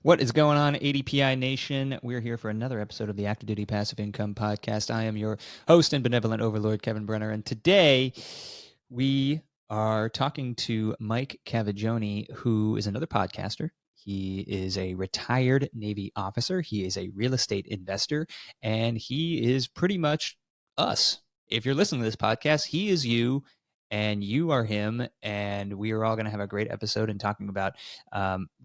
What is going on, ADPI Nation? We're here for another episode of the Active Duty Passive Income Podcast. I am your host and benevolent overlord, Kevin Brenner, and today we are talking to Mike Cavaggioni, who is another podcaster. He is a retired Navy officer. He is a real estate investor, and he is pretty much us. If you're listening to this podcast, he is you, and you are him, and we are all going to have a great episode and talking about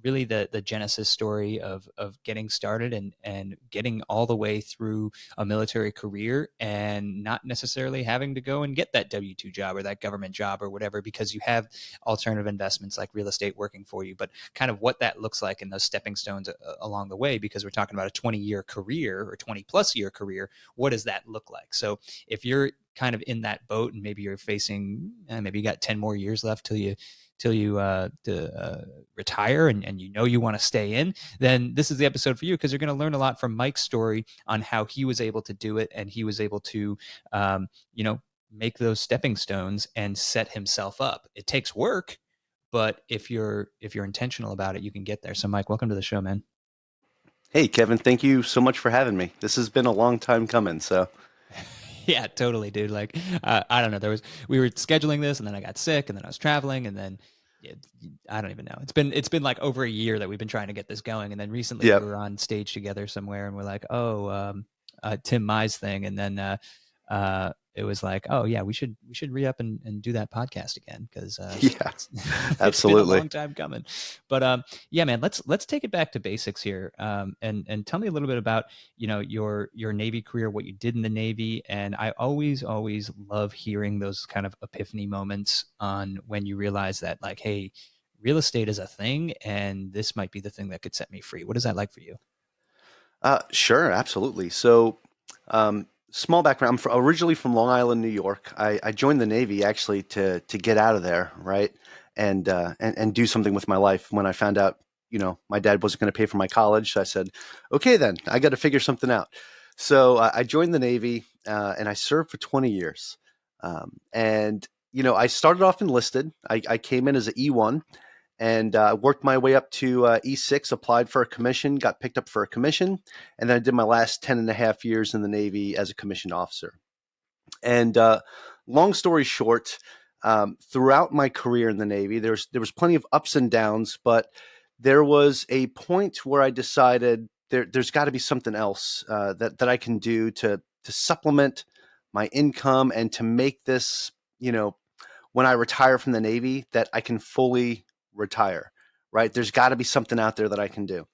really the genesis story of getting started and getting all the way through a military career and not necessarily having to go and get that W-2 job or that government job or whatever, because you have alternative investments like real estate working for you, but kind of what that looks like in those stepping stones along the way, because we're talking about a 20-year career or 20 plus year career. What does that look like? So if you're kind of in that boat and maybe you're facing, maybe you got 10 more years left till you retire and you want to stay in, then this is the episode for you, because you're going to learn a lot from Mike's story on how he was able to do it, and he was able to make those stepping stones and set himself up. It takes work, but if you're intentional about it, you can get there. So Mike, welcome to the show, man. Hey, Kevin, thank you so much for having me. This has been a long time coming, so. Yeah, totally, dude. Like, I don't know. We were scheduling this, and then I got sick, and then I was traveling, and then I don't even know. It's been like over a year that we've been trying to get this going, and then recently we were on stage together somewhere, and we're like, Tim Mai's thing, and then it was like, oh yeah, we should re-up and do that podcast again, because it's been absolutely a long time coming. But yeah, man, let's take it back to basics here, and tell me a little bit about your Navy career, what you did in the Navy. And I always love hearing those kind of epiphany moments on when you realize that, like, hey, real estate is a thing, and this might be the thing that could set me free. What is that like for you? Sure, absolutely. So, small background. I'm originally from Long Island, New York. I joined the Navy actually to get out of there, right, and do something with my life. When I found out, my dad wasn't going to pay for my college, so I said, okay, then I got to figure something out. So I joined the Navy, and I served for 20 years. And I started off enlisted. I came in as an E1. And worked my way up to E6, applied for a commission, got picked up for a commission, and then I did my last 10 and a half years in the Navy as a commissioned officer. And long story short, throughout my career in the Navy, there was plenty of ups and downs, but there was a point where I decided there's got to be something else that I can do to supplement my income and to make this, when I retire from the Navy, that I can fully retire, right? There's got to be something out there that I can do.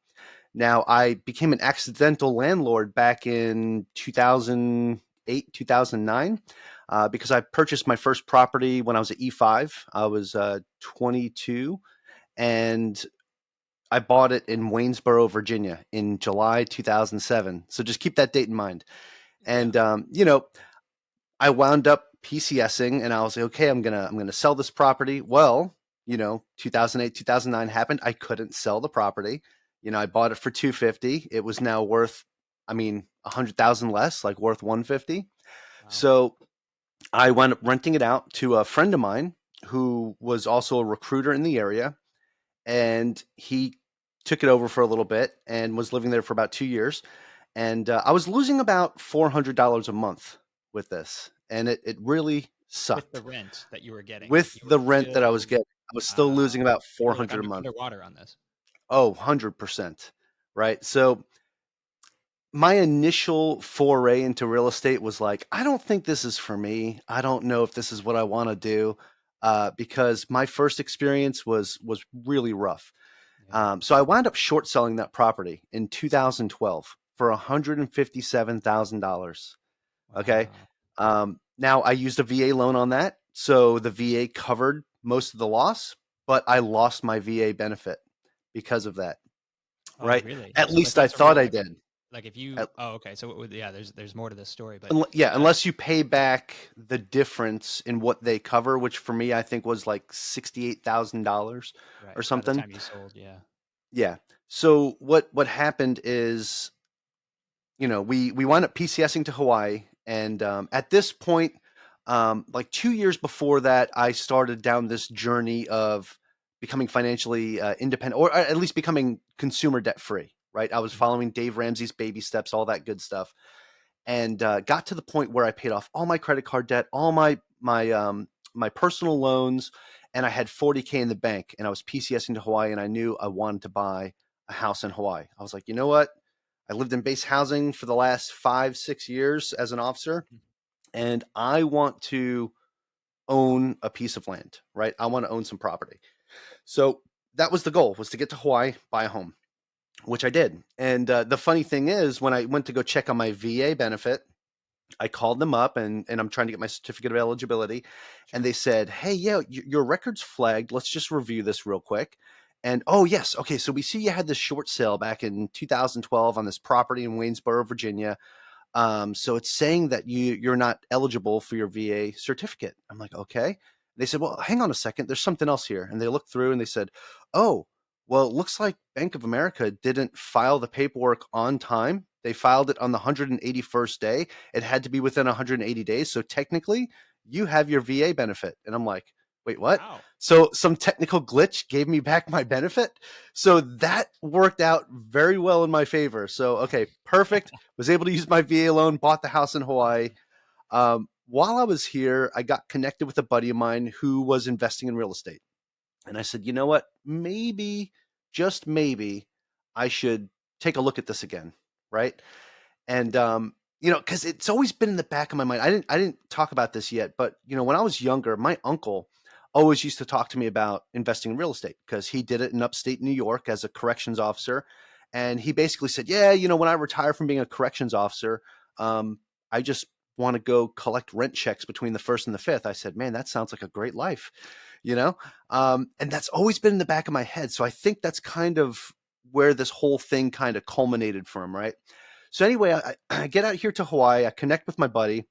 Now, I became an accidental landlord back in 2008, 2009, because I purchased my first property when I was at E5. I was 22, and I bought it in Waynesboro, Virginia in July 2007. So just keep that date in mind. And, I wound up PCSing, and I was like, okay, I'm gonna sell this property. Well, 2008, 2009 happened. I couldn't sell the property. I bought it for $250. It was now worth, 100,000 less, like worth $150. Wow. So I wound up renting it out to a friend of mine who was also a recruiter in the area, and he took it over for a little bit and was living there for about 2 years. And I was losing about $400 a month with this, and it really sucked. With the rent that you were getting. With the rent that I was getting. I was still losing about $400 a month. Underwater on this. Oh, 100%. Right. So my initial foray into real estate was like, I don't think this is for me. I don't know if this is what I want to do, because my first experience was really rough. Yeah. So I wound up short selling that property in 2012 for $157,000. Wow. Okay. Now I used a VA loan on that. So the VA covered most of the loss, but I lost my VA benefit because of that. Oh, right. Really? At least I thought I did. Like if you, okay. So there's more to this story, but unless you pay back the difference in what they cover, which for me, I think was like $68,000 or something. By the time you sold. Yeah. Yeah. So what happened is, we wound up PCSing to Hawaii. And at this point, like 2 years before that, I started down this journey of becoming financially independent, or at least becoming consumer debt free. Right, I was following Dave Ramsey's baby steps, all that good stuff, and got to the point where I paid off all my credit card debt, all my personal loans, and I had $40K in the bank, and I was PCSing to Hawaii, and I knew I wanted to buy a house in Hawaii. I was like, you know what? I lived in base housing for the last 5-6 years as an officer, and I want to own a piece of land, right? I want to own some property. So that was the goal, was to get to Hawaii, buy a home, which I did. And the funny thing is, when I went to go check on my VA benefit, I called them up and I'm trying to get my certificate of eligibility. And they said, hey, yeah, your record's flagged. Let's just review this real quick. And oh, yes. Okay. So we see you had this short sale back in 2012 on this property in Waynesboro, Virginia. So it's saying that you're not eligible for your VA certificate. I'm like, okay. They said, well, hang on a second. There's something else here. And they looked through and they said, oh, well, it looks like Bank of America didn't file the paperwork on time. They filed it on the 181st day. It had to be within 180 days. So technically, you have your VA benefit. And I'm like, wait, what? Wow. So some technical glitch gave me back my benefit. So that worked out very well in my favor. So, okay, perfect. Was able to use my VA loan, bought the house in Hawaii. While I was here, I got connected with a buddy of mine who was investing in real estate. And I said, you know what? Maybe, just maybe, I should take a look at this again, right? And because it's always been in the back of my mind. I didn't talk about this yet, but when I was younger, my uncle always used to talk to me about investing in real estate because he did it in upstate New York as a corrections officer. And he basically said, yeah, when I retire from being a corrections officer, I just want to go collect rent checks between the 1st and the 5th. I said, man, that sounds like a great life, and that's always been in the back of my head. So I think that's kind of where this whole thing kind of culminated from, right? So anyway, I get out here to Hawaii, I connect with my buddy,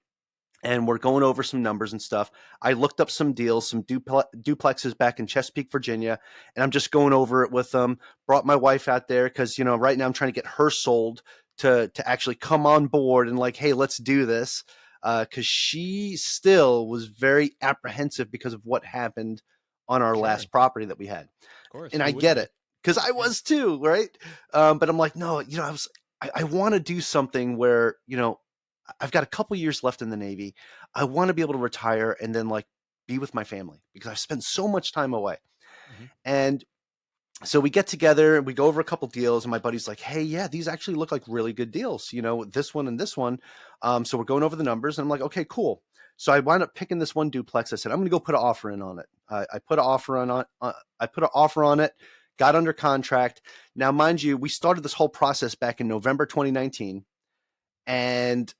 and we're going over some numbers and stuff. I looked up some deals, some duplexes back in Chesapeake, Virginia, and I'm just going over it with them. Brought my wife out there because, right now I'm trying to get her sold to actually come on board and like, hey, let's do this. Because she still was very apprehensive because of what happened on our last property that we had. Of course. And I get it because I was too, right? But I'm like, no, I want to do something where, I've got a couple years left in the Navy. I want to be able to retire and then like be with my family because I've spent so much time away. Mm-hmm. And so we get together and we go over a couple deals and my buddy's like, hey, yeah, these actually look like really good deals, this one and this one. So we're going over the numbers and I'm like, okay, cool. So I wound up picking this one duplex. I said, I'm going to go put an offer in on it. I put an offer on it, got under contract. Now, mind you, we started this whole process back in November 2019 and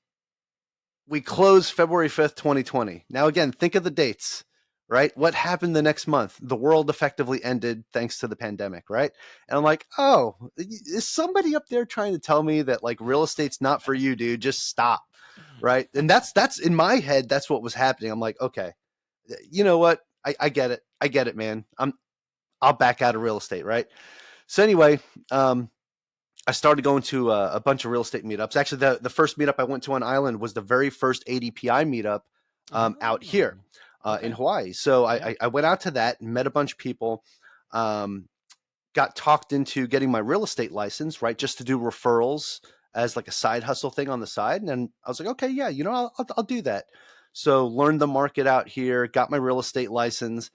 we closed February 5th, 2020. Now, again, think of the dates, right? What happened the next month? The world effectively ended thanks to the pandemic, right? And I'm like, oh, is somebody up there trying to tell me that like real estate's not for you, dude? Just stop, right? And that's in my head, that's what was happening. I'm like, okay, you know what? I get it. I get it, man. I'll back out of real estate, right? So anyway, I started going to a bunch of real estate meetups. Actually, the first meetup I went to on island was the very first ADPI meetup out here in Hawaii. So I went out to that and met a bunch of people, got talked into getting my real estate license, right, just to do referrals as like a side hustle thing on the side. And then I was like, okay, yeah, I'll do that. So learned the market out here, got my real estate license,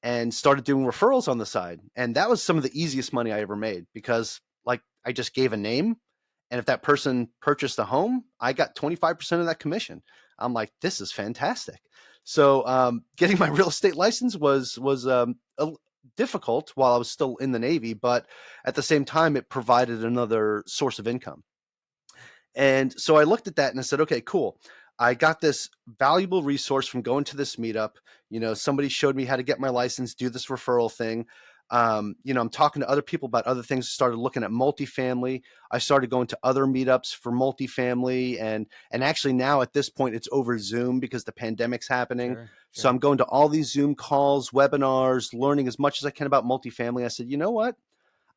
and started doing referrals on the side. And that was some of the easiest money I ever made because like I just gave a name. And if that person purchased a home, I got 25% of that commission. I'm like, this is fantastic. So getting my real estate license was difficult while I was still in the Navy, but at the same time, it provided another source of income. And so I looked at that and I said, okay, cool. I got this valuable resource from going to this meetup. Somebody showed me how to get my license, do this referral thing. I'm talking to other people about other things. Started looking at multifamily. I started going to other meetups for multifamily, and actually now at this point it's over Zoom because the pandemic's happening. Sure. So I'm going to all these Zoom calls, webinars, learning as much as I can about multifamily. I said, you know what?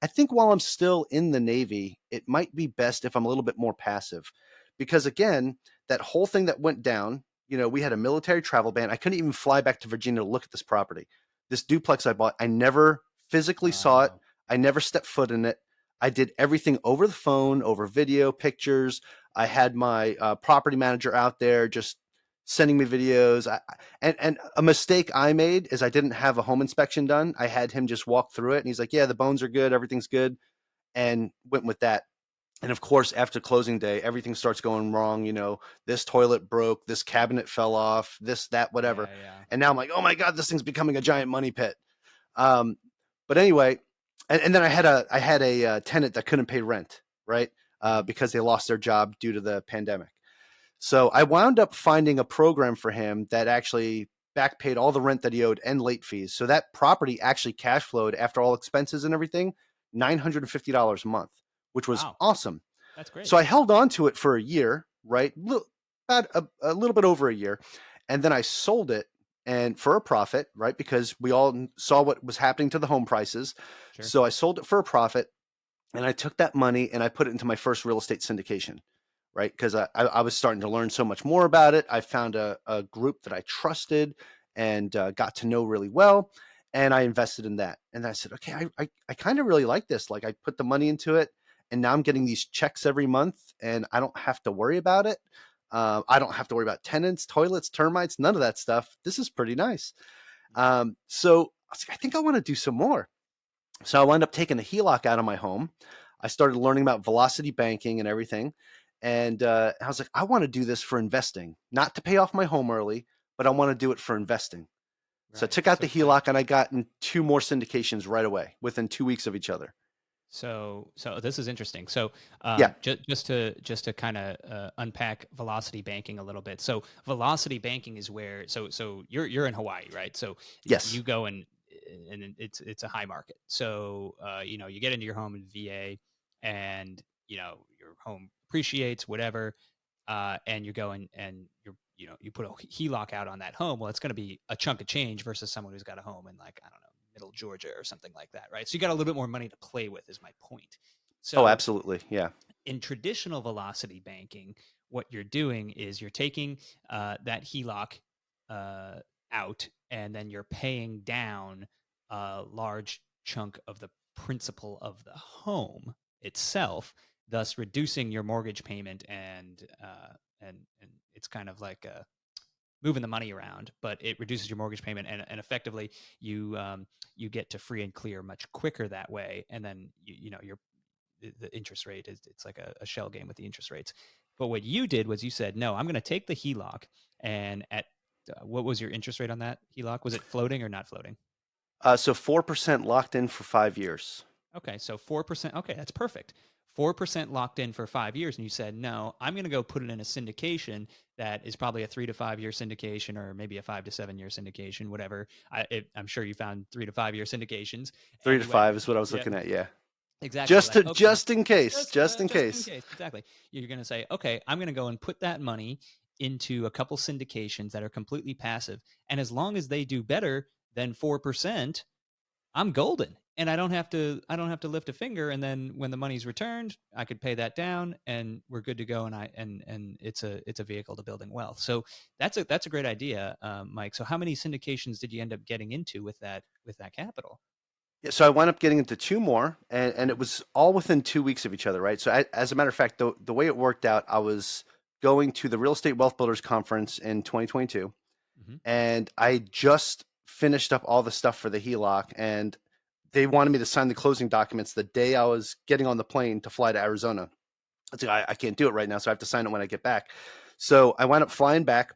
I think while I'm still in the Navy, it might be best if I'm a little bit more passive, because again, that whole thing that went down. We had a military travel ban. I couldn't even fly back to Virginia to look at this property. This duplex I bought, I never physically saw it. Wow. I never stepped foot in it. I did everything over the phone, over video, pictures. I had my property manager out there just sending me videos. And a mistake I made is I didn't have a home inspection done. I had him just walk through it, and he's like, "Yeah, the bones are good, everything's good," and went with that. And of course, after closing day, everything starts going wrong. This toilet broke, this cabinet fell off, this, that, whatever. Yeah, yeah. And now I'm like, oh my God, this thing's becoming a giant money pit. Um, but anyway, and then I had a tenant that couldn't pay rent, right? Because they lost their job due to the pandemic. So I wound up finding a program for him that actually back paid all the rent that he owed and late fees. So that property actually cash flowed after all expenses and everything, $950 a month, which was Wow. awesome. That's great. So I held on to it for a year, right? About a little bit over a year. And then I sold it and for a profit, right? Because we all saw what was happening to the home prices. Sure. So I sold it for a profit and I took that money and I put it into my first real estate syndication, right? Because I was starting to learn so much more about it. I found a group that I trusted and got to know really well. And I invested in that. And I said, okay, I kind of really like this. Like I put the money into it and now I'm getting these checks every month and I don't have to worry about it. I don't have to worry about tenants, toilets, termites, none of that stuff. This is pretty nice. So I was like, I think I want to do some more. So I wound up taking a HELOC out of my home. I started learning about velocity banking and everything. And I was like, I want to do this for investing, not to pay off my home early, but I want to do it for investing. So I Right. took out the So like, HELOC and I got in 2 more syndications right away within 2 weeks of each other. so this is interesting. So Yeah. just to kind of unpack velocity banking a little bit. So velocity banking is where so you're in Hawaii, right? So Yes. you go and it's a high market. So you get into your home in VA, and your home appreciates whatever, and you're going and you put a HELOC out on that home. Well, it's going to be a chunk of change versus someone who's got a home in, like, I don't know, middle Georgia or something like that, right? So you got a little bit more money to play with, is my point. Oh, So absolutely. Yeah. in traditional velocity banking, what you're doing is you're taking that HELOC out, and then you're paying down a large chunk of the principal of the home itself, thus reducing your mortgage payment, and it's kind of like moving the money around, but it reduces your mortgage payment, and effectively you get to free and clear much quicker that way, and then the interest rate is, it's like a shell game with the interest rates. But what you did was you said, no, I'm going to take the HELOC, and at what was your interest rate on that HELOC? Was it floating or not floating? So 4% locked in for 5 years. Okay, so 4%. Okay, that's perfect. 4% locked in for 5 years, and you said, no, I'm going to go put it in a syndication that is probably a 3 to 5 year syndication, or maybe a 5 to 7 year syndication, whatever. I'm sure you found 3 to 5 year syndications, 3 and to you went, 5 is what I was yeah, looking at. Yeah. exactly. Just Like, to, okay, just in case, just just in just in case. case, exactly. You're going to say, okay, I'm going to go and put that money into a couple syndications that are completely passive, and as long as they do better than 4%, I'm golden, and I don't have to lift a finger. And then when the money's returned, I could pay that down, and we're good to go. And it's a vehicle to building wealth. So that's a great idea, Mike. So how many syndications did you end up getting into with that capital? Yeah, so I wound up getting into 2 more, and it Mhm. was all within 2 weeks of each other, right? So as a matter of fact, the way it worked out, I was going to the Real Estate Wealth Builders Conference in 2022, Mhm. and I just finished up all the stuff for the HELOC, and they wanted me to sign the closing documents the day I was getting on the plane to fly to Arizona. I was like, I can't do it right now, so I have to sign it when I get back. So I wound up flying back.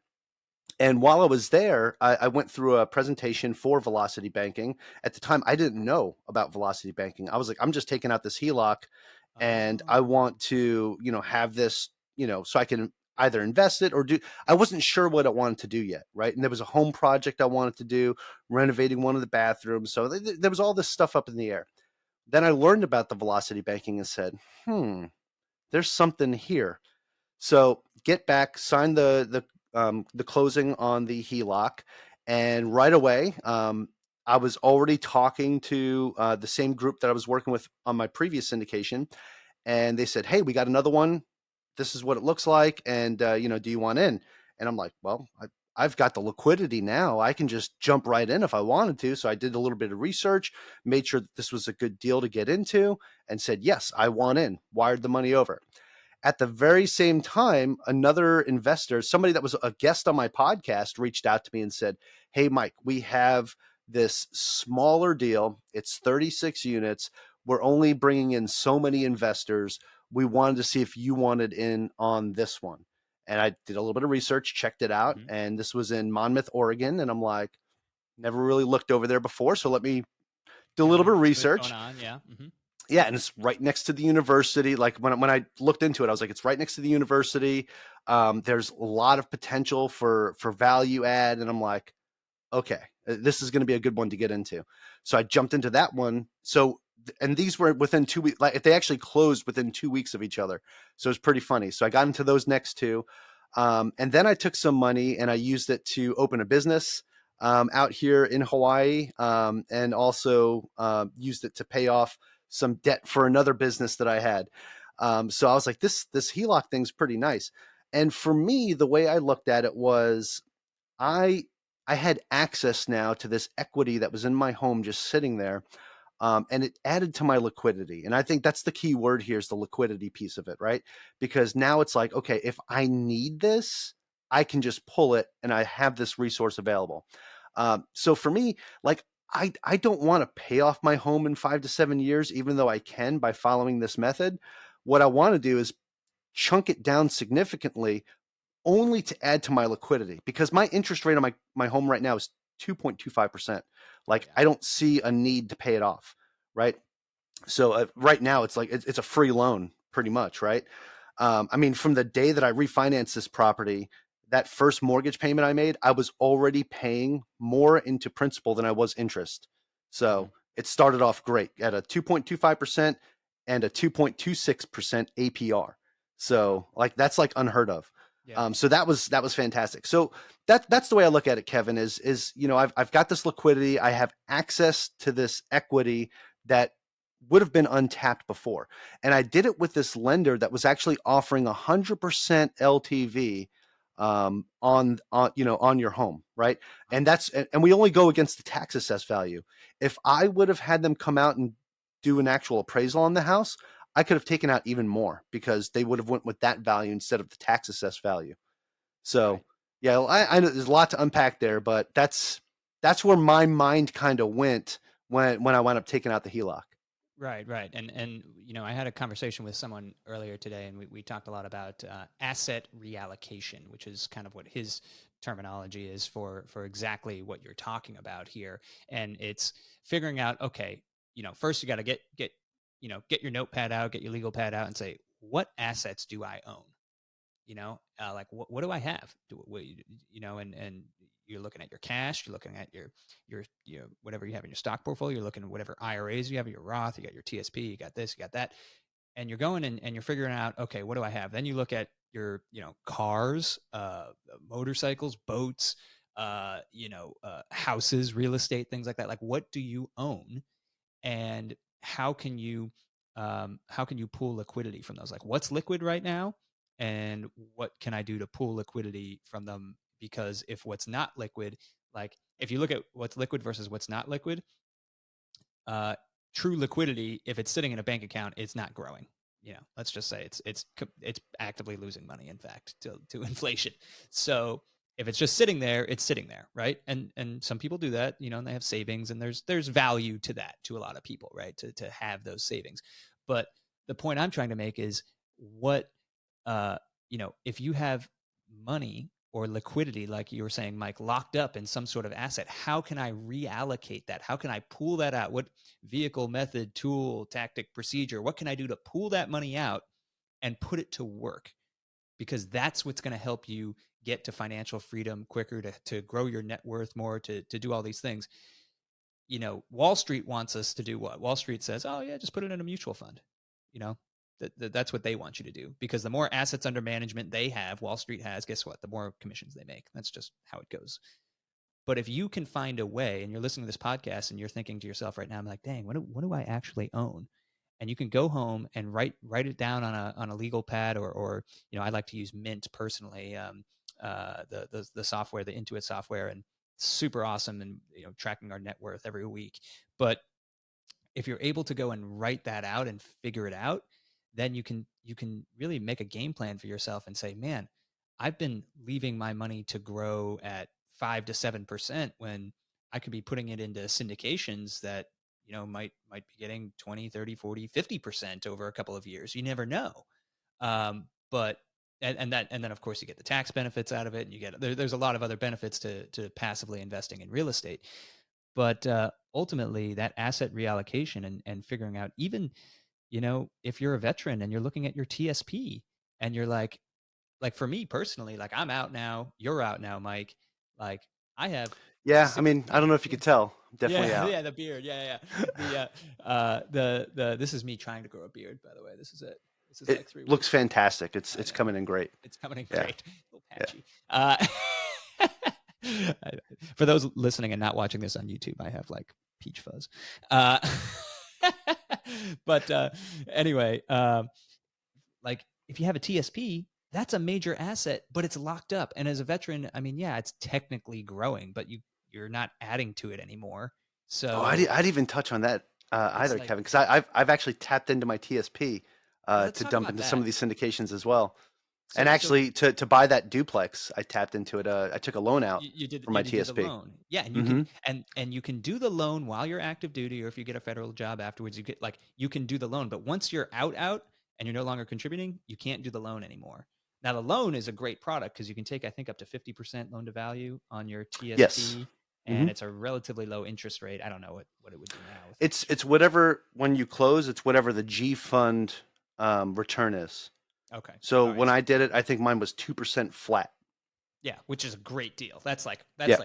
And while I was there, I went through a presentation for velocity banking. At the time, I didn't know about velocity banking. I was like, I'm just taking out this HELOC and I Oh, want to, have this, so I can either invest it or do. I wasn't sure what I wanted to do yet, right? And there was a home project I wanted to do, renovating one of the bathrooms. So there was all this stuff up in the air. Then I learned about the velocity banking and said, there's something here. So get back, sign the closing on the HELOC, and right away, I was already talking to the same group that I was working with on my previous syndication, and they said, "Hey, we got another one. This is what it looks like, and do you want in?" And I'm like, "Well, I've got the liquidity now. I can just jump right in if I wanted to. So I did a little bit of research, made sure that this was a good deal to get into, and said, yes, I want in, wired the money over. At the very same time, another investor, somebody that was a guest on my podcast, reached out to me and said, hey, Mike, we have this smaller deal. It's 36 units. We're only bringing in so many investors. We wanted to see if you wanted in on this one. And I did a little bit of research, checked it out. Mm-hmm. And this was in Monmouth, Oregon. And I'm like, never really looked over there before. So let me do a Yeah, little bit of see what's going research. on. Yeah. Mm-hmm. Yeah, and it's right next to the university. Like when I looked into it, I was like, it's right next to the university. There's a lot of potential for value add, and I'm like, okay, this is going to be a good one to get into. So I jumped into that one. So and these were within 2 weeks. Like they actually closed within 2 weeks of each other. So it's pretty funny. So I got into those next two, and then I took some money and I used it to open a business out here in Hawaii, and also used it to pay off some debt for another business that I had. So I was like, this HELOC thing's pretty nice. And for me, the way I looked at it was I I had access now to this equity that was in my home just sitting there. And it added to my liquidity. And I think that's the key word here is the liquidity piece of it, right? Because now it's like, okay, if I need this, I can just pull it and I have this resource available. So for me, like I don't want to pay off my home in 5 to 7 years, even though I can by following this method. What I want to do is chunk it down significantly only to add to my liquidity because my interest rate on my home right now is 2.25%. Like Yeah. I don't see a need to pay it off, right? So right now it's like it's a free loan pretty much, right? I mean, from the day that I refinanced this property, that first mortgage payment I made, I was already paying more into principal than I was interest. Mm-hmm. So it started off great at a 2.25% and a 2.26% APR. Wow. So like that's like unheard of. Yeah. So that was fantastic. So that's the way I look at it, Kevin. Is I've got this liquidity, I have access to this equity that would have been untapped before. And I did it with this lender that was actually offering 100% LTV on your home, right? Wow. And we only go against the tax assessed value. If I would have had them come out and do an actual appraisal on the house, I could have taken out even more because they would have went with that value instead of the tax assessed value. So Right. yeah, I know there's a lot to unpack there, but that's where my mind kind of went when I wound up taking out the HELOC. Right, right. And I had a conversation with someone earlier today, and we talked a lot about asset reallocation, which is kind of what his terminology is for exactly what you're talking about here. And it's figuring out, okay, first you got to get your notepad out, get your legal pad out, and say, what assets do I own? Like what do I have? And you're looking at your cash, you're looking at your whatever you have in your stock portfolio, you're looking at whatever IRAs you have, your Roth, you got your TSP, you got this, you got that, and you're going and you're figuring out, okay, what do I have? Then you look at your cars, motorcycles, boats, houses, real estate, things like that. Like what do you own, and how can you pull liquidity from those? Like what's liquid right now, and what can I do to pull liquidity from them? Because if what's not liquid, like if you look at what's liquid versus what's not liquid, uh, true liquidity, if it's sitting in a bank account, it's not growing. Let's just say it's actively losing money, in fact, to inflation. So if it's just sitting there, it's sitting there, right? And some people do that, and they have savings, and there's value to that to a lot of people, right? To have those savings. But the point I'm trying to make is what if you have money or liquidity, like you were saying, Mike, locked up in some sort of asset, how can I reallocate that? How can I pull that out? What vehicle, method, tool, tactic, procedure, what can I do to pull that money out and put it to work? Because that's what's going to help you get to financial freedom quicker, to grow your net worth more, to do all these things. Wall Street wants us to do what? Wall Street says, oh yeah, just put it in a mutual fund. You know, that's what they want you to do, because the more assets under management they have, Wall Street has, guess what? The more commissions they make. That's just how it goes. But if you can find a way, and you're listening to this podcast and you're thinking to yourself right now, I'm like, dang, what do I actually own? And you can go home and write it down on a legal pad, or I like to use Mint personally. the software, the Intuit software, and super awesome, and tracking our net worth every week. But if you're able to go and write that out and figure it out, then you can really make a game plan for yourself and say, man, I've been leaving my money to grow at 5 to 7% when I could be putting it into syndications that might be getting 20, 30, 40, 50% over a couple of years. You never know. But and then of course you get the tax benefits out of it, and you get there's a lot of other benefits to passively investing in real estate. But ultimately, that asset reallocation and figuring out, even if you're a veteran and you're looking at your TSP and you're like for me personally, like I'm out now, you're out now, Mike. Like I have Yeah, I six. mean, I don't know if you could tell. I'm definitely Yeah, out. yeah, the beard, yeah. The this is me trying to grow a beard, by the way. This is it. This is It like 3 weeks. looks fantastic. It's I know. coming in great. It's coming in Yeah. great. A little patchy. For those listening and not watching this on YouTube, I have like peach fuzz. But anyway, like if you have a TSP, that's a major asset, but it's locked up. And as a veteran, I mean, yeah, it's technically growing, but you're not adding to it anymore. Oh, So I'd even touch on that it's either, like, Kevin, because I've actually tapped into my TSP let's to talk dump about into some of that. these syndications as well. And So actually, to buy that duplex, I tapped into it. I took a loan out you did, for my and you did the TSP. loan. Yeah, and you Hmm. can and you can do the loan while you're active duty, or if you get a federal job afterwards, you can do the loan. But once you're out and you're no longer contributing, you can't do the loan anymore. Now the loan is a great product because you can take, I think, up to 50% loan to value on your Yes. TSP, Hmm. and it's a relatively low interest rate. I don't know what it would be now with It's whatever, when you close, it's whatever the G fund return is. okay. So All right. when So I did it, I think mine was 2% flat. yeah, which is a great deal. That's Yeah.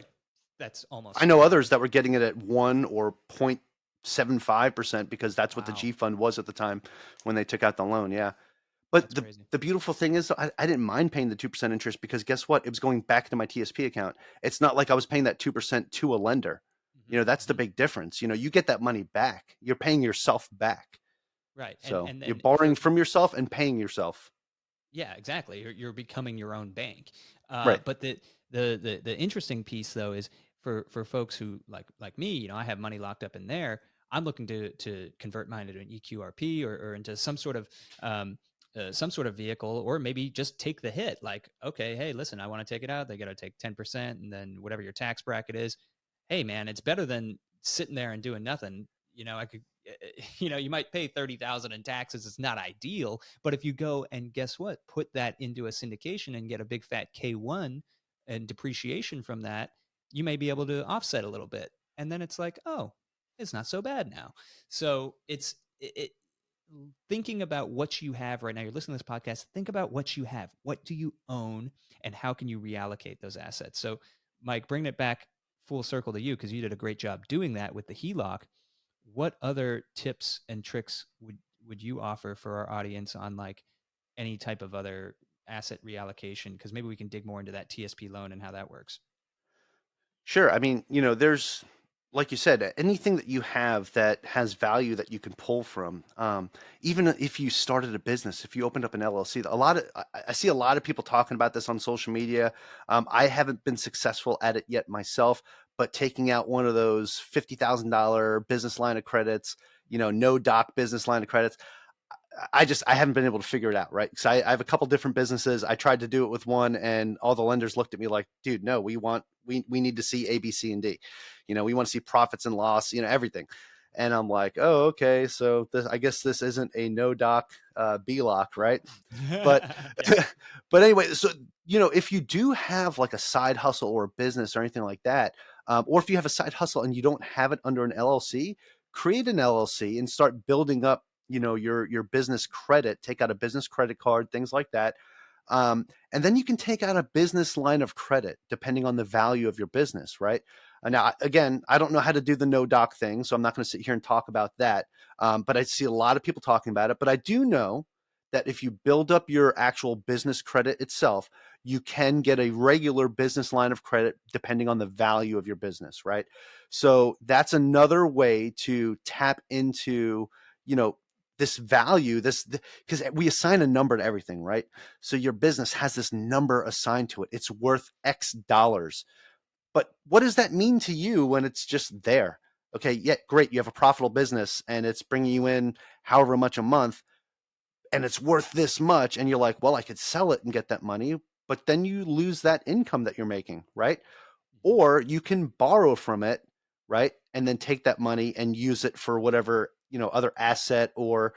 I almost know others that were getting it at 1 or 0.75% because that's what the wow. G fund was at the time when they took out the loan. Yeah. But That's crazy. the beautiful thing is, I didn't mind paying the 2% interest because guess what? It was going back into my TSP account. It's not like I was paying that 2% to a lender. That's the Mm-hmm. big difference. You get that money back. You're paying yourself back. Right. So And you're then borrowing for from yourself and paying yourself. yeah, exactly. You're becoming your own bank. Right. But the interesting piece though is for folks who like me, I have money locked up in there. I'm looking to convert mine into an EQRP or into some sort of vehicle, or maybe just take the hit. Like, okay, hey, listen, I want to take it out. They got to take 10%, and then whatever your tax bracket is. Hey, man, it's better than sitting there and doing nothing. I could, you might pay 30,000 in taxes. It's not ideal, but if you go and guess what, put that into a syndication and get a big fat K1 and depreciation from that, you may be able to offset a little bit. And then it's like, oh, it's not so bad now. So thinking about what you have right now. You're listening to this podcast. Think about what you have. What do you own, and how can you reallocate those assets? So, Mike, bring it back full circle to you because you did a great job doing that with the HELOC. What other tips and tricks would you offer for our audience on like any type of other asset reallocation? Because maybe we can dig more into that TSP loan and how that works. Sure. I mean, there's, like you said, anything that you have that has value that you can pull from. Even if you started a business, if you opened up an LLC, I see a lot of people talking about this on social media. I haven't been successful at it yet myself, but taking out one of those $50,000 business line of credits, no doc business line of credits. I haven't been able to figure it out, right? Because I have a couple different businesses. I tried to do it with one, and all the lenders looked at me like, "Dude, no, we need to see A, B, C, and D. We want to see profits and loss, everything." And I'm like, "Oh, okay. So I guess this isn't a no doc B lock, right?" But Yeah. but anyway, so if you do have like a side hustle or a business or anything like that, or if you have a side hustle and you don't have it under an LLC, create an LLC and start building up your business credit. Take out a business credit card, things like that. And then you can take out a business line of credit depending on the value of your business, right? Now, again, I don't know how to do the no doc thing, so I'm not going to sit here and talk about that. But I see a lot of people talking about it. But I do know that if you build up your actual business credit itself, you can get a regular business line of credit depending on the value of your business, right? So that's another way to tap into, you know, this value, because we assign a number to everything, right? So your business has this number assigned to it. It's worth X dollars. But what does that mean to you when it's just there? Okay, yeah, great. You have a profitable business and it's bringing you in however much a month and it's worth this much. And you're like, well, I could sell it and get that money, but then you lose that income that you're making, right? Or you can borrow from it, right? And then take that money and use it for whatever, other asset or,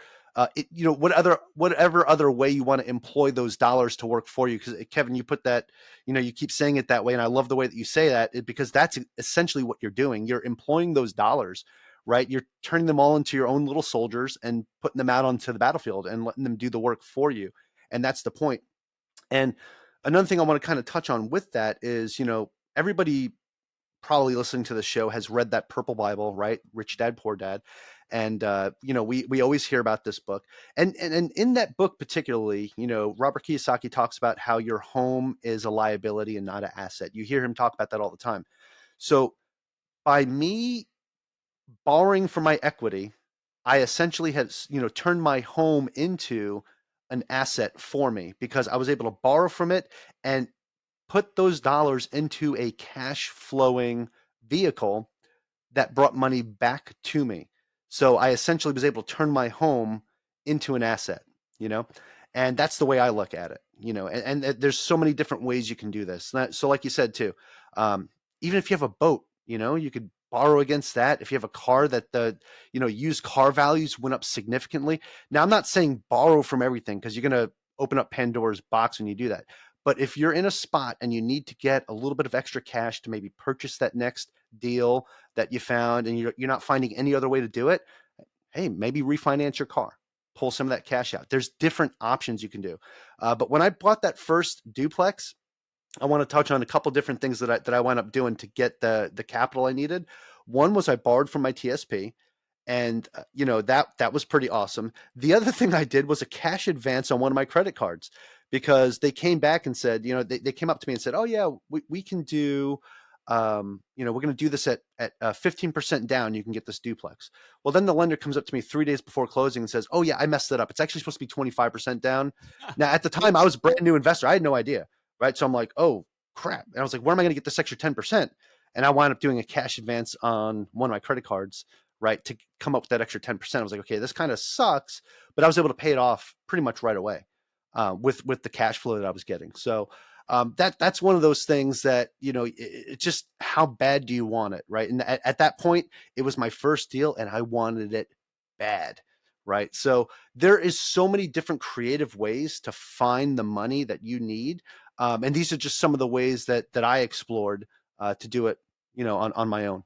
whatever other way you want to employ those dollars to work for you. Because Kevin, you put that, you keep saying it that way. And I love the way that you say that because that's essentially what you're doing. You're employing those dollars, right? You're turning them all into your own little soldiers and putting them out onto the battlefield and letting them do the work for you. And that's the point. And another thing I want to kind of touch on with that is, everybody probably listening to the show has read that Purple Bible, right? Rich Dad, Poor Dad. And, we always hear about this book. And in that book particularly, Robert Kiyosaki talks about how your home is a liability and not an asset. You hear him talk about that all the time. So by me borrowing from my equity, I essentially had, turned my home into an asset for me because I was able to borrow from it and put those dollars into a cash flowing vehicle that brought money back to me. So I essentially was able to turn my home into an asset, and that's the way I look at it, and there's so many different ways you can do this. So like you said too, even if you have a boat, you could borrow against that. If you have a car that the, used car values went up significantly. Now I'm not saying borrow from everything because you're going to open up Pandora's box when you do that. But if you're in a spot and you need to get a little bit of extra cash to maybe purchase that next deal that you found and you're not finding any other way to do it, hey, maybe refinance your car, pull some of that cash out. There's different options you can do. But when I bought that first duplex, I want to touch on a couple different things that I wound up doing to get the capital I needed. One was I borrowed from my TSP. And that was pretty awesome. The other thing I did was a cash advance on one of my credit cards because they came back and said, they came up to me and said, oh yeah, we can do, we're going to do this at 15% down. You can get this duplex. Well, then the lender comes up to me 3 days before closing and says, oh yeah, I messed it up. It's actually supposed to be 25% down. Now at the time I was a brand new investor. I had no idea. Right. So I'm like, oh crap. And I was like, where am I going to get this extra 10%? And I wound up doing a cash advance on one of my credit cards, right, to come up with that extra 10%. I was like, okay, this kind of sucks, but I was able to pay it off pretty much right away with the cash flow that I was getting. So that's one of those things that, it's just how bad do you want it, right? And at that point, it was my first deal and I wanted it bad, right? So there is so many different creative ways to find the money that you need. And these are just some of the ways that I explored to do it, on my own.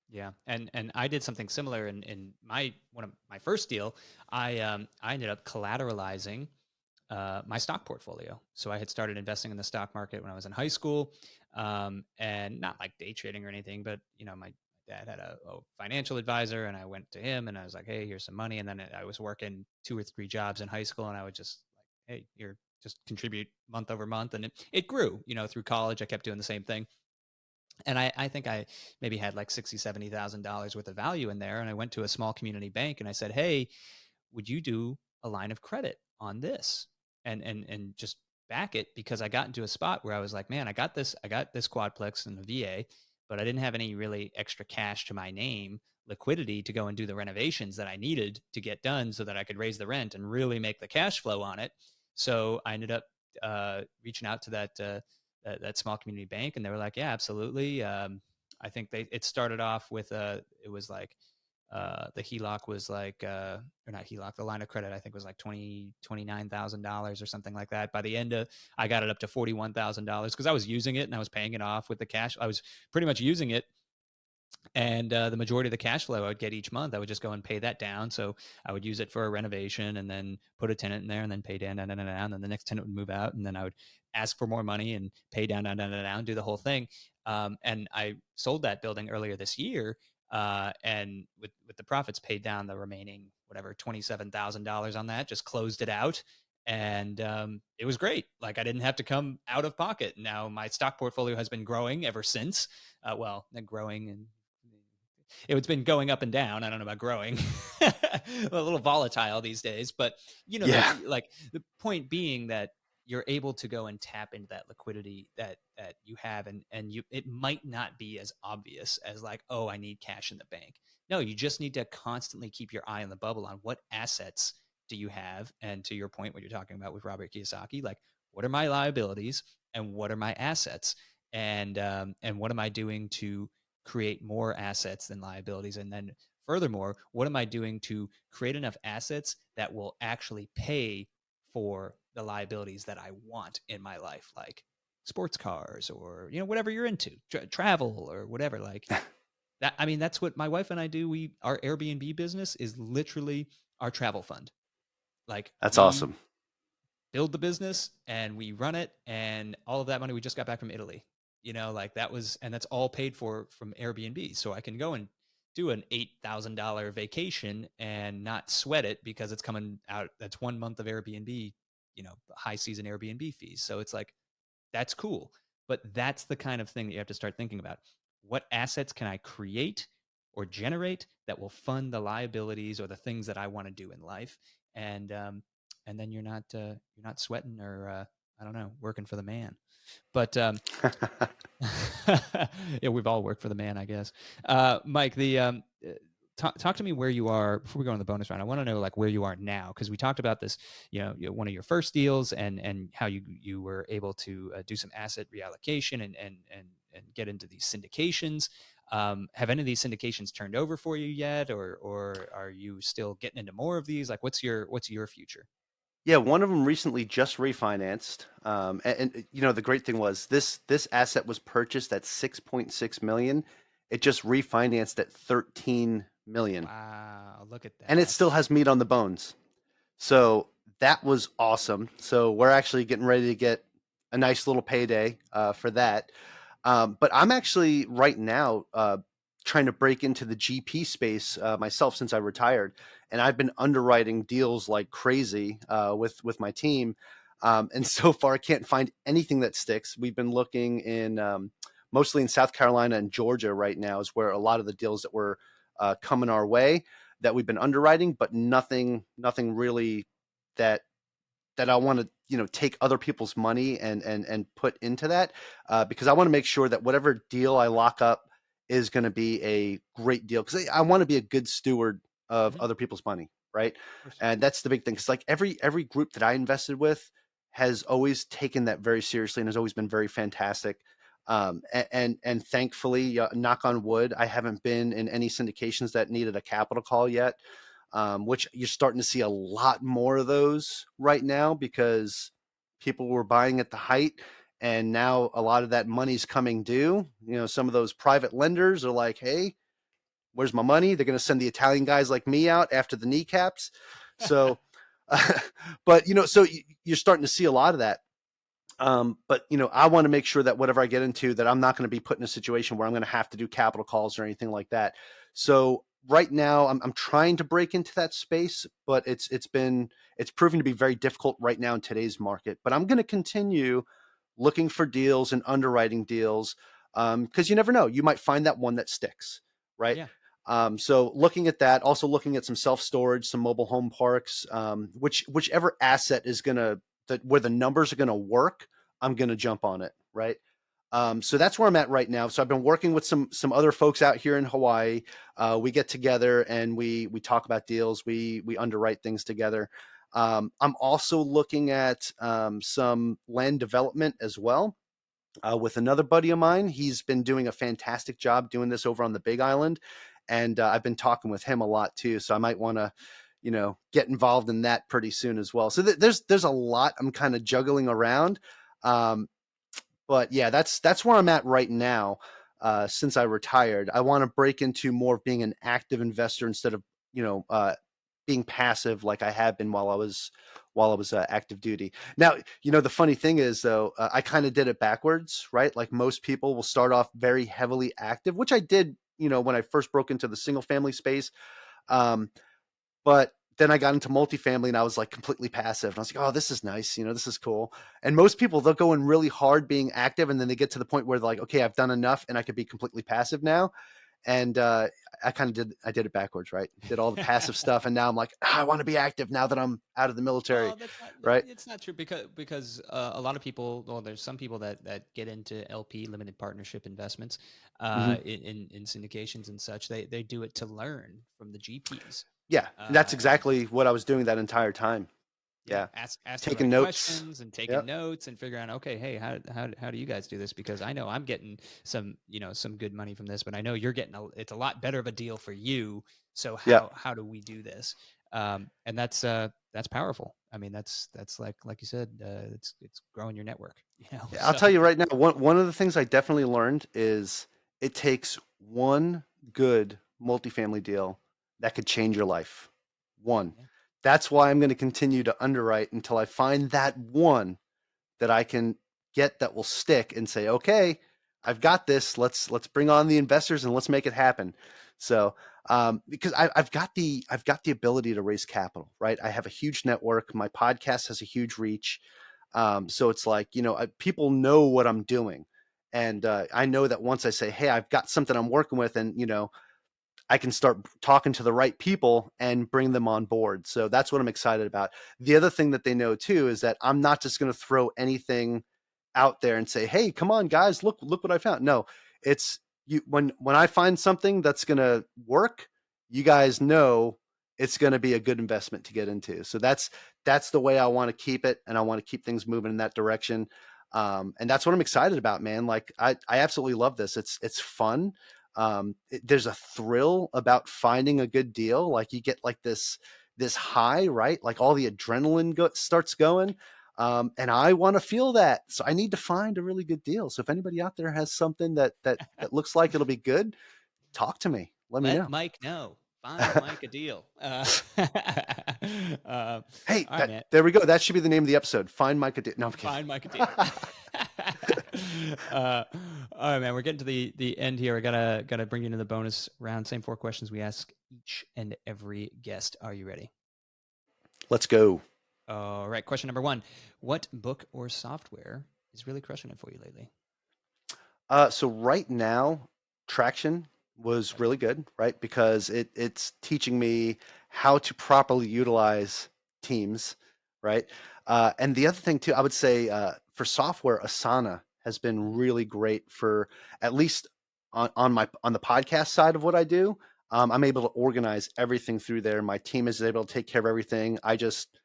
Yeah, and I did something similar in my one of my first deal. I ended up collateralizing my stock portfolio. So I had started investing in the stock market when I was in high school, and not like day trading or anything, but my dad had a financial advisor, and I went to him and I was like, hey, here's some money. And then I was working 2 or 3 jobs in high school, and I would just like, hey, you're just contribute month over month, and it grew. Through college, I kept doing the same thing. And I think I maybe had like $60,000-$70,000 worth of value in there. And I went to a small community bank and I said, hey, would you do a line of credit on this and just back it? Because I got into a spot where I was like, man, I got this quadplex in the VA, but I didn't have any really extra cash to my name, liquidity to go and do the renovations that I needed to get done so that I could raise the rent and really make the cash flow on it. So I ended up reaching out to that small community bank, and they were like, yeah, absolutely. I think it started off with it was like the HELOC was like or not HELOC, the line of credit I think was like $29,000 or something like that. By the end of, I got it up to $41,000 because I was using it and I was paying it off with the cash. I was pretty much using it. And the majority of the cash flow I would get each month, I would just go and pay that down. So I would use it for a renovation and then put a tenant in there and then pay down. And then the next tenant would move out. And then I would ask for more money and pay down, do the whole thing. And I sold that building earlier this year. And with the profits, paid down the remaining, whatever, $27,000 on that, just closed it out. And it was great. Like I didn't have to come out of pocket. Now my stock portfolio has been growing ever since. Growing and it's been going up and down. I don't know about growing, a little volatile these days. But Yeah, like the point being that you're able to go and tap into that liquidity that you have, and it might not be as obvious as like, oh, I need cash in the bank. No, you just need to constantly keep your eye on the bubble on what assets do you have, and to your point, what you're talking about with Robert Kiyosaki, like what are my liabilities and what are my assets, and what am I doing to create more assets than liabilities, and then furthermore, what am I doing to create enough assets that will actually pay for the liabilities that I want in my life, like sports cars or whatever you're into, travel or whatever, like that. I mean, that's what my wife and I do. Our Airbnb business is literally our travel fund. Like that's we awesome. build the business and we run it, and all of that money, we just got back from Italy, like that was, and that's all paid for from Airbnb. So I can go and do an $8,000 vacation and not sweat it because it's coming out. That's 1 month of Airbnb, high season Airbnb fees. So it's like, that's cool. But that's the kind of thing that you have to start thinking about. What assets can I create or generate that will fund the liabilities or the things that I want to do in life? And then you're not sweating or I don't know, working for the man. But yeah, we've all worked for the man, I guess. Mike, talk to me where you are before we go on the bonus round. I want to know like where you are now, because we talked about this, one of your first deals, and how you were able to do some asset reallocation and get into these syndications. Have any of these syndications turned over for you yet, or are you still getting into more of these? Like, what's your future? Yeah, one of them recently just refinanced. The great thing was this asset was purchased at 6.6 million. It just refinanced at 13 million, Wow, look at and it that. still has meat on the bones. So that was awesome. So we're actually getting ready to get a nice little payday for that. But I'm actually right now trying to break into the GP space myself since I retired, and I've been underwriting deals like crazy with my team. And so far, I can't find anything that sticks. We've been looking in mostly in South Carolina and Georgia right now is where a lot of the deals that were coming our way that we've been underwriting, but nothing really that I want to take other people's money and put into that because I want to make sure that whatever deal I lock up is going to be a great deal because I want to be a good steward of Mm-hmm. other people's money, right? Of course. And that's the big thing. Because like every group that I invested with has always taken that very seriously and has always been very fantastic. And thankfully, knock on wood, I haven't been in any syndications that needed a capital call yet, which you're starting to see a lot more of those right now because people were buying at the height. And now a lot of that money's coming due. Some of those private lenders are like, hey, where's my money? They're going to send the Italian guys like me out after the kneecaps. So, but, so you're starting to see a lot of that. But I want to make sure that whatever I get into, that I'm not going to be put in a situation where I'm going to have to do capital calls or anything like that. So right now, I'm trying to break into that space, but it's proving to be very difficult right now in today's market. But I'm going to continue looking for deals and underwriting deals because you never know, you might find that one that sticks, right? Yeah. So looking at that, also looking at some self storage, some mobile home parks, whichever asset is going to where the numbers are going to work, I'm going to jump on it. Right. So that's where I'm at right now. So I've been working with some other folks out here in Hawaii. We get together and we talk about deals. We underwrite things together. I'm also looking at some land development as well. With another buddy of mine, he's been doing a fantastic job doing this over on the Big Island, and I've been talking with him a lot too. So I might want to get involved in that pretty soon as well. So there's a lot I'm kind of juggling around. But yeah, that's where I'm at right now. Since I retired, I want to break into more of being an active investor instead of being passive like I have been while I was active duty. Now, the funny thing is though, I kind of did it backwards, right? Like most people will start off very heavily active, which I did, when I first broke into the single family space. But then I got into multifamily and I was like completely passive. And I was like, oh, this is nice. This is cool. And most people, they'll go in really hard being active. And then they get to the point where they're like, okay, I've done enough and I could be completely passive now. And I did it backwards, right? Did all the passive stuff. And now I'm like, I want to be active now that I'm out of the military. Well, that's not. Right. It's not true because a lot of people. Well, there's some people that get into LP limited partnership investments, Hmm. in syndications and such. They do it to learn from the GPs. Yeah. And that's And exactly what I was doing that entire time. yeah, Yeah. ask the Taking right notes. questions and taking Yep. notes and figuring out, okay, hey, how do you guys do this? Because I know I'm getting some good money from this, but I know you're getting it's a lot better of a deal for you. So Yep. how do we do this? And that's powerful. I mean, that's like you said, it's growing your network. I'll So tell you right now, one of the things I definitely learned is it takes one good multifamily deal that could change your life. One. yeah. That's why I'm going to continue to underwrite until I find that one that I can get that will stick and say, okay, I've got this. Let's bring on the investors and let's make it happen. So because I've got the ability to raise capital, right? I have a huge network. My podcast has a huge reach. So it's like, people know what I'm doing. And I know that once I say, hey, I've got something I'm working with, and I can start talking to the right people and bring them on board. So that's what I'm excited about. The other thing that they know too is that I'm not just going to throw anything out there and say, "Hey, come on, guys, look what I found." No, it's you when I find something that's going to work, you guys know it's going to be a good investment to get into. So that's the way I want to keep it, and I want to keep things moving in that direction. And that's what I'm excited about, man. Like I absolutely love this. It's fun. There's a thrill about finding a good deal. Like you get like this high, right? Like all the adrenaline starts going. And I want to feel that. So I need to find a really good deal. So if anybody out there has something that looks like it'll be good, talk to me. Let me Let know. Mike know. Find Mike a deal. All Hey, right, man. there we go. That should be the name of the episode. Find Mike a deal. No, I'm kidding. Find Mike a deal. All right, man. We're getting to the end here. I gotta bring you into the bonus round. Same 4 questions we ask each and every guest. Are you ready? Let's go. All right. Question number 1: what book or software is really crushing it for you lately? So right now, Traction was Okay. really good, right? Because it's teaching me how to properly utilize Teams, right? And the other thing too, I would say for software, Asana has been Mhm. really great for at least on the podcast side of what I do. I'm able to organize everything through there. My team is able to take care of everything. I just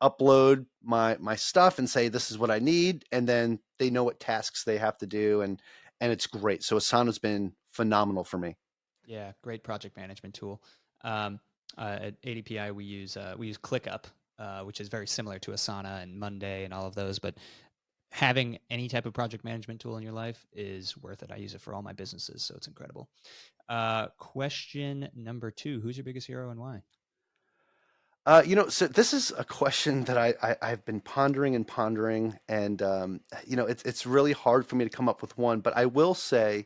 upload my stuff and say this is what I need, and then they know what tasks they have to do, and it's great. So Asana's been phenomenal for me. Yeah, great project management tool. Um, at ADPI, we use ClickUp, which is very similar to Asana and Monday and all of those. But having any type of project management tool in your life is worth it. I use it for all my businesses, so it's incredible. Question number 2: who's your biggest hero and why? So this is a question that I've been pondering and pondering, and it's really hard for me to come up with one. But I will say,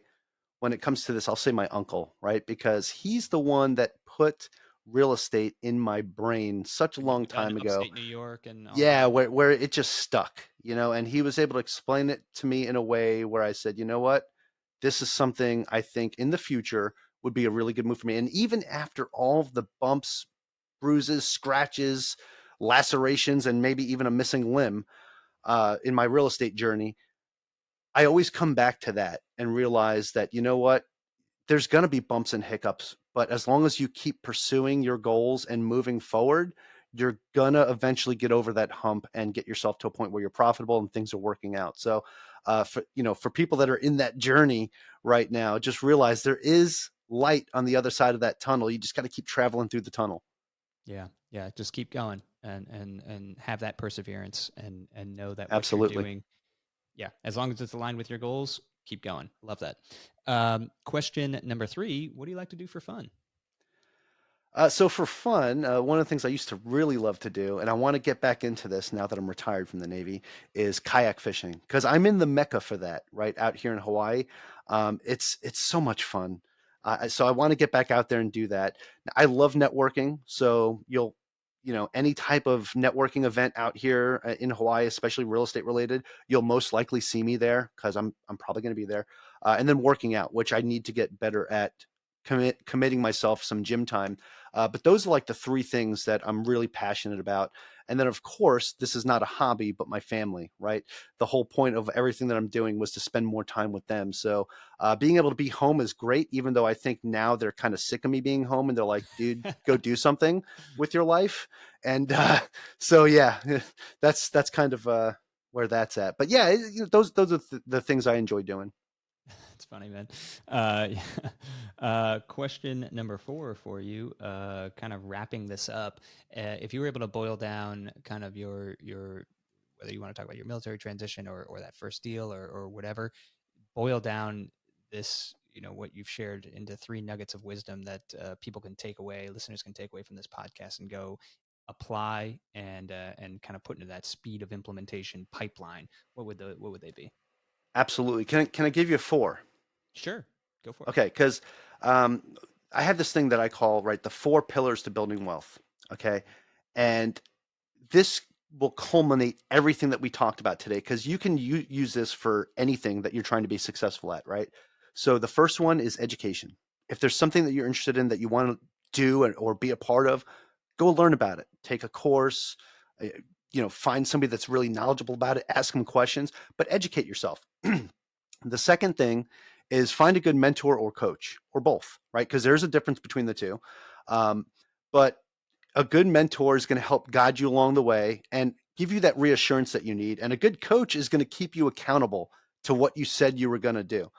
when it comes to this, I'll say my uncle, right? Because he's the one that put real estate in my brain such a long In time ago. upstate New York and all of Yeah, that. where it just stuck, and he was able to explain it to me in a way where I said, you know what, this is something I think in the future would be a really good move for me. And even after all of the bumps, bruises, scratches, lacerations, and maybe even a missing limb in my real estate journey, I always come back to that and realize that, you know what, there's going to be bumps and hiccups, but as long as you keep pursuing your goals and moving forward, you're going to eventually get over that hump and get yourself to a point where you're profitable and things are working out. So, for people that are in that journey right now, just realize there is light on the other side of that tunnel. You just got to keep traveling through the tunnel. Yeah, yeah. Just keep going and have that perseverance and know that what you're Absolutely. doing, yeah, as long as it's aligned with your goals, keep going. Love that. Question number 3: what do you like to do for fun? So for fun, one of the things I used to really love to do, and I want to get back into this now that I'm retired from the Navy, is kayak fishing because I'm in the mecca for that, right out here in Hawaii. It's so much fun. So I want to get back out there and do that. I love networking, so any type of networking event out here in Hawaii, especially real estate related, you'll most likely see me there because I'm probably going to be there. And then working out, which I need to get better at committing myself some gym time. But those are like the three things that I'm really passionate about. And then, of course, this is not a hobby, but my family, right? The whole point of everything that I'm doing was to spend more time with them. So being able to be home is great, even though I think now they're kind of sick of me being home and they're like, dude, go do something with your life. And so, yeah, that's kind of where that's at. But yeah, those are the things I enjoy doing. It's funny, man. Yeah. Question number 4 for you, kind of wrapping this up. If you were able to boil down kind of your whether you want to talk about your military transition or that first deal or whatever, boil down this, what you've shared into 3 nuggets of wisdom that people can take away, listeners can take away from this podcast and go apply and kind of put into that speed of implementation pipeline. What would they be? Absolutely. Can I give you 4? Sure, go for it. Okay, because um, I have this thing that I call, right, the 4 pillars to building wealth. Okay, and this will culminate everything that we talked about today, because you can use this for anything that you're trying to be successful at, right? So the first one is education. If there's something that you're interested in that you want to do or be a part of, go learn about it. Take a course. Find somebody that's really knowledgeable about it. Ask them questions, but educate yourself. The second thing is find a good mentor or coach or both, right? Because there's a difference between the two. But a good mentor is going to help guide you along the way and give you that reassurance that you need. And a good coach is going to keep you accountable to what you said you were going to do.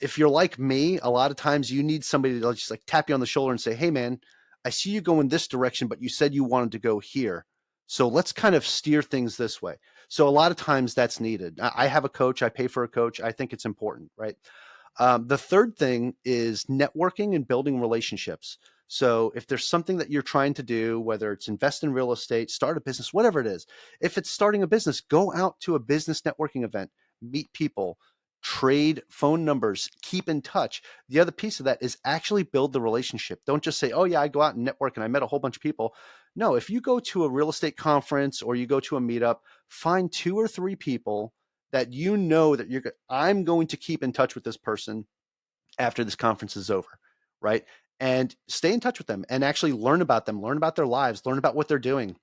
If you're like me, a lot of times you need somebody to just like tap you on the shoulder and say, hey, man, I see you go in this direction, but you said you wanted to go here. So let's kind of steer things this way. So a lot of times that's needed. I have a coach. I pay for a coach. I think it's important, right? The third thing is networking and building relationships. So if there's something that you're trying to do, whether it's invest in real estate, start a business, whatever it is, if it's starting a business, go out to a business networking event, meet people, trade phone numbers, keep in touch. The other piece of that is actually build the relationship. Don't just say, oh yeah, I go out and network and I met a whole bunch of people. No, if you go to a real estate conference or you go to a meetup, find 2 or 3 people that you know that I'm going to keep in touch with this person after this conference is over, right? And stay in touch with them and actually learn about them, learn about their lives, learn about what they're doing.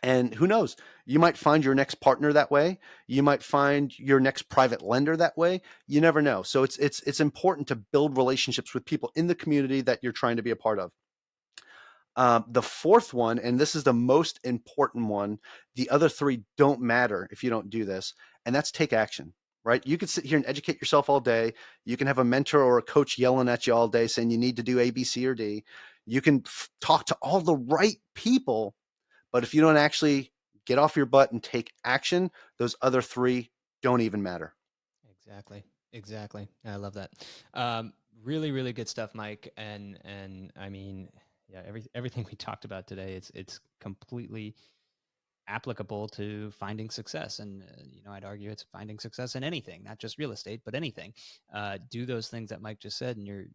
And who knows, you might find your next partner that way. You might find your next private lender that way. You never know. So it's important to build relationships with people in the community that you're trying to be a part of. The fourth one, and this is the most important one, the other 3 don't matter if you don't do this, and that's take action, right? You could sit here and educate yourself all day. You can have a mentor or a coach yelling at you all day saying you need to do A, B, C, or D. You can talk to all the right people, but if you don't actually get off your butt and take action, those other 3 don't even matter. Exactly. I love that. Really, really good stuff, Mike. And I mean, yeah, everything we talked about today, it's completely applicable to finding success. And I'd argue it's finding success in anything, not just real estate, but anything. Do those things that Mike just said, and you're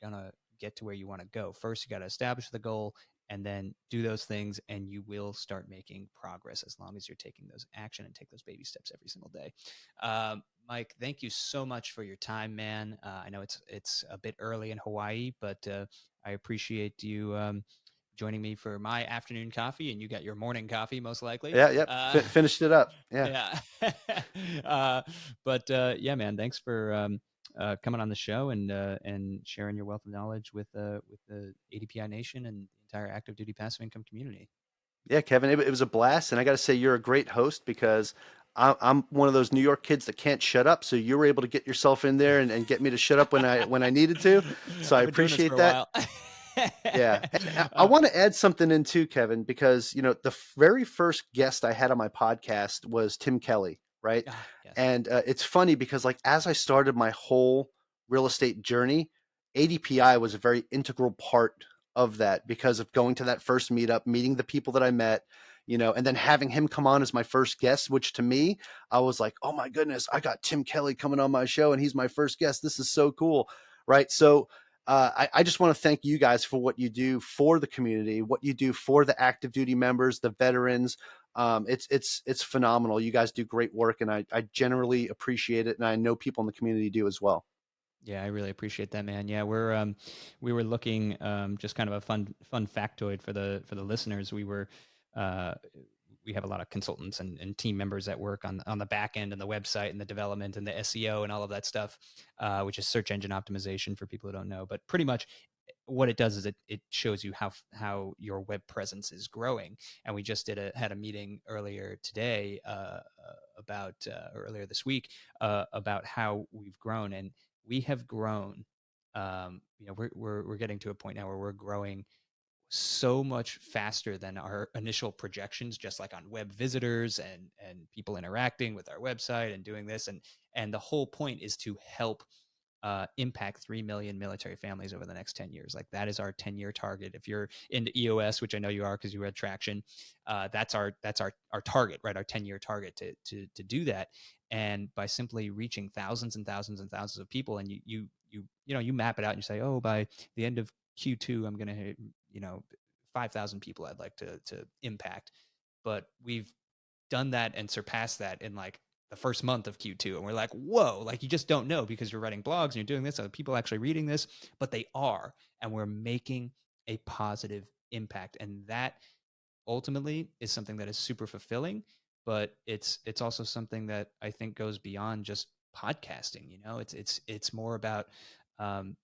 gonna get to where you want to go. First, you got to establish the goal, and then do those things, and you will start making progress as long as you're taking those action and take those baby steps every single day. Mike, thank you so much for your time, man. I know it's a bit early in Hawaii, but I appreciate you joining me for my afternoon coffee, and you got your morning coffee most likely. Yeah, yep. Finished it up. Yeah. Yeah. But yeah, man, thanks for coming on the show and sharing your wealth of knowledge with the ADPI Nation and the entire active duty passive income community. Yeah, Kevin, it was a blast, and I got to say you're a great host because I'm one of those New York kids that can't shut up. So you were able to get yourself in there and get me to shut up when I needed to. So I I've been doing this for appreciate a that. while. Yeah, and I want to add something in too, Kevin, because the very first guest I had on my podcast was Tim Kelly, right? Yes. And it's funny because like as I started my whole real estate journey, ADPI was a very integral part of that because of going to that first meetup, meeting the people that I met, and then having him come on as my first guest, which to me, I was like, oh my goodness, I got Tim Kelly coming on my show and he's my first guest. This is so cool, right? So I just want to thank you guys for what you do for the community, what you do for the active duty members, the veterans. It's phenomenal. You guys do great work, and I generally appreciate it, and I know people in the community do as well. Yeah, I really appreciate that, man. Yeah, we were looking, just kind of a fun factoid for the listeners. Uh, we have a lot of consultants and team members that work on the back end and the website and the development and the SEO and all of that stuff, which is search engine optimization for people who don't know. But pretty much what it does is it shows you how your web presence is growing. And we just had a meeting earlier today, earlier this week, about how we've grown. And we have grown. We're getting to a point now where we're growing so much faster than our initial projections, just like on web visitors and people interacting with our website and doing this. And the whole point is to help impact 3 million military families over the next 10 years. Like that is our 10-year target. If you're into EOS, which I know you are because you had traction, that's our target, right? Our 10-year target to do that. And by simply reaching thousands and thousands and thousands of people, and you map it out and you say, oh, by the end of Q2, I'm going to hit, 5,000 people I'd like to impact. But we've done that and surpassed that in like the first month of Q2. And we're like, whoa, like you just don't know because you're writing blogs and you're doing this. Are people actually reading this? But they are. And we're making a positive impact. And that ultimately is something that is super fulfilling, but it's also something that I think goes beyond just podcasting. It's more about, um,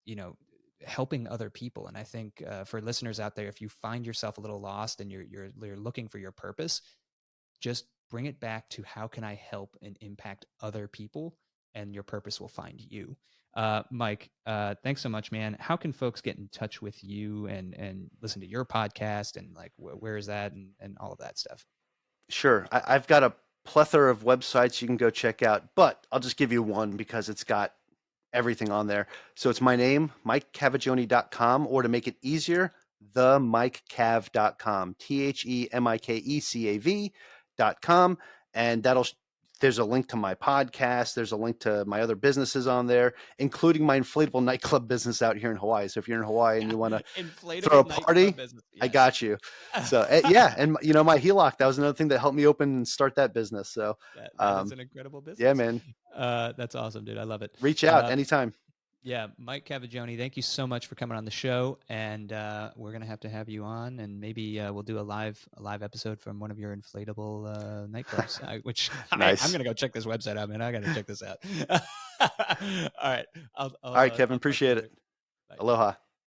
you know, helping other people. And I think for listeners out there, if you find yourself a little lost and you're looking for your purpose, just bring it back to how can I help and impact other people, and your purpose will find you. Mike, thanks so much, man. How can folks get in touch with you and listen to your podcast, and like where is that and all of that stuff? Sure. I've got a plethora of websites you can go check out, but I'll just give you one because it's got everything on there. So it's my name, MikeCavaggioni.com, or to make it easier, themikecav.com, TheMikecav.com. And there's a link to my podcast. There's a link to my other businesses on there, including my inflatable nightclub business out here in Hawaii. So if you're in Hawaii and you want to throw a party, business. I got you. So yeah, and my HELOC, that was another thing that helped me open and start that business. So that is an incredible business. yeah, man. That's awesome, dude. I love it. Reach out anytime. Yeah, Mike Cavaggioni, thank you so much for coming on the show, and we're gonna have to have you on, and maybe we'll do a live episode from one of your inflatable nightclubs. Which nice. I'm gonna go check this website out, man. I gotta check this out. All right, all right, Kevin. Appreciate it. Bye. Aloha.